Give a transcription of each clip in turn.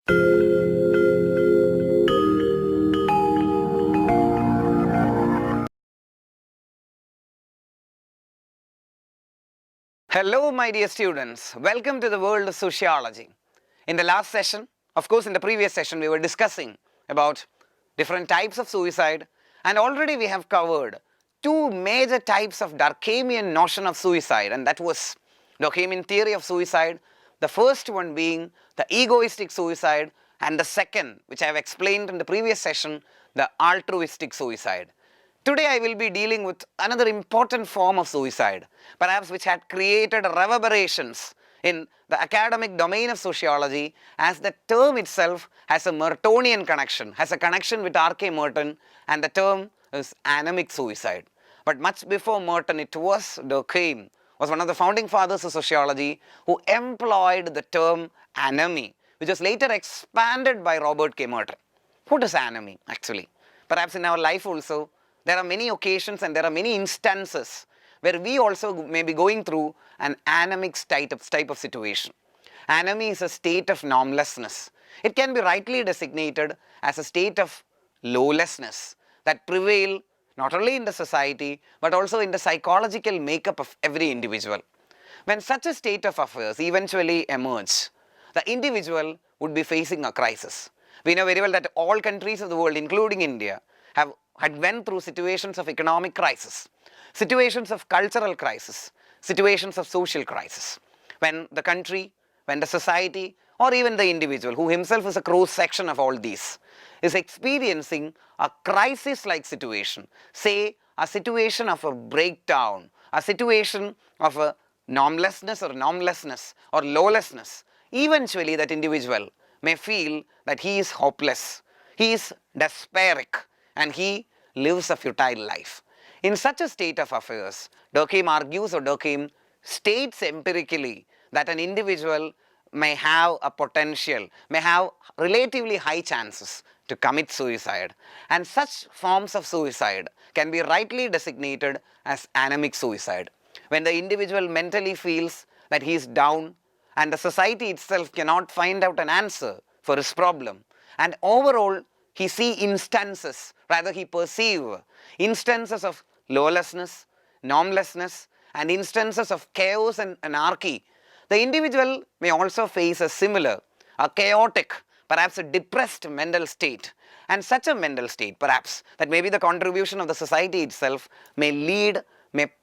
Hello my dear students, welcome to the world of sociology. In the last session, of course in the previous session we were discussing about different types of suicide, and already we have covered two major types of Durkheimian notion of suicide, and that was Durkheimian theory of suicide, the first one being the egoistic suicide, and the second, which I have explained in the previous session, the altruistic suicide. Today I will be dealing with another important form of suicide, perhaps which had created reverberations in the academic domain of sociology, as the term itself has a Mertonian connection, has a connection with R.K. Merton, and the term is anemic suicide. But much before Merton, it was Durkheim, was one of the founding fathers of sociology, who employed the term anomie, which was later expanded by Robert K. Merton. What is anomie actually? Perhaps in our life also, there are many occasions and there are many instances where we also may be going through an anemic type of situation. Anomie is a state of normlessness. It can be rightly designated as a state of lawlessness that prevail not only in the society but also in the psychological makeup of every individual. When such a state of affairs eventually emerge, the individual would be facing a crisis. We know very well that all countries of the world, including India, had went through situations of economic crisis, situations of cultural crisis, situations of social crisis. When the country, when the society, or even the individual, who himself is a cross section of all these, is experiencing a crisis-like situation, say a situation of a breakdown, a situation of a normlessness or lawlessness, eventually that individual may feel that he is hopeless, he is despairing, and he lives a futile life. In such a state of affairs, Durkheim argues, or Durkheim states empirically, that an individual may have a potential, may have relatively high chances to commit suicide, and such forms of suicide can be rightly designated as anemic suicide. When the individual mentally feels that he is down and the society itself cannot find out an answer for his problem, and overall he he perceive instances of lawlessness, normlessness, and instances of chaos and anarchy, the individual may also face a similar, a chaotic, perhaps a depressed mental state. And such a mental state, perhaps, that maybe the contribution of the society itself may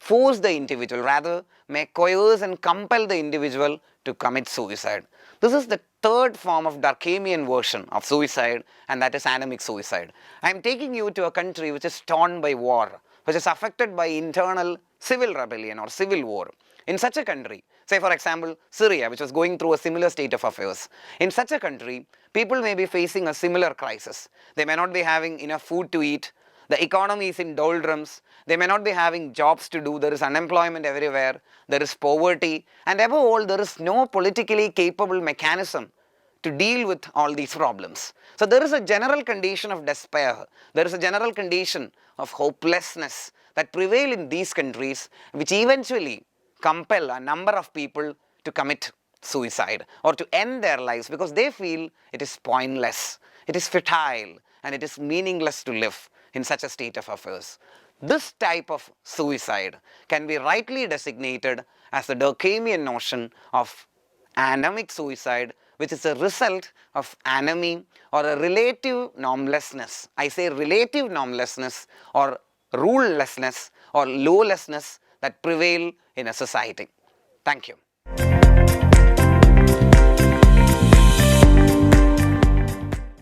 force the individual, rather may coerce and compel the individual to commit suicide. This is the third form of Durkheimian version of suicide, and that is anemic suicide. I am taking you to a country which is torn by war, which is affected by internal civil rebellion or civil war. In such a country, say for example Syria, which was going through a similar state of affairs, in such a country, people may be facing a similar crisis. They may not be having enough food to eat, the economy is in doldrums, they may not be having jobs to do, there is unemployment everywhere, there is poverty, and above all, there is no politically capable mechanism to deal with all these problems. So there is a general condition of despair, there is a general condition of hopelessness that prevail in these countries, which eventually compel a number of people to commit suicide or to end their lives because they feel it is pointless, it is futile, and it is meaningless to live in such a state of affairs. This type of suicide can be rightly designated as the Durkheimian notion of anemic suicide, which is a result of anomie or a relative normlessness. I say relative normlessness or rulelessness or lawlessness that prevail in a society. Thank you.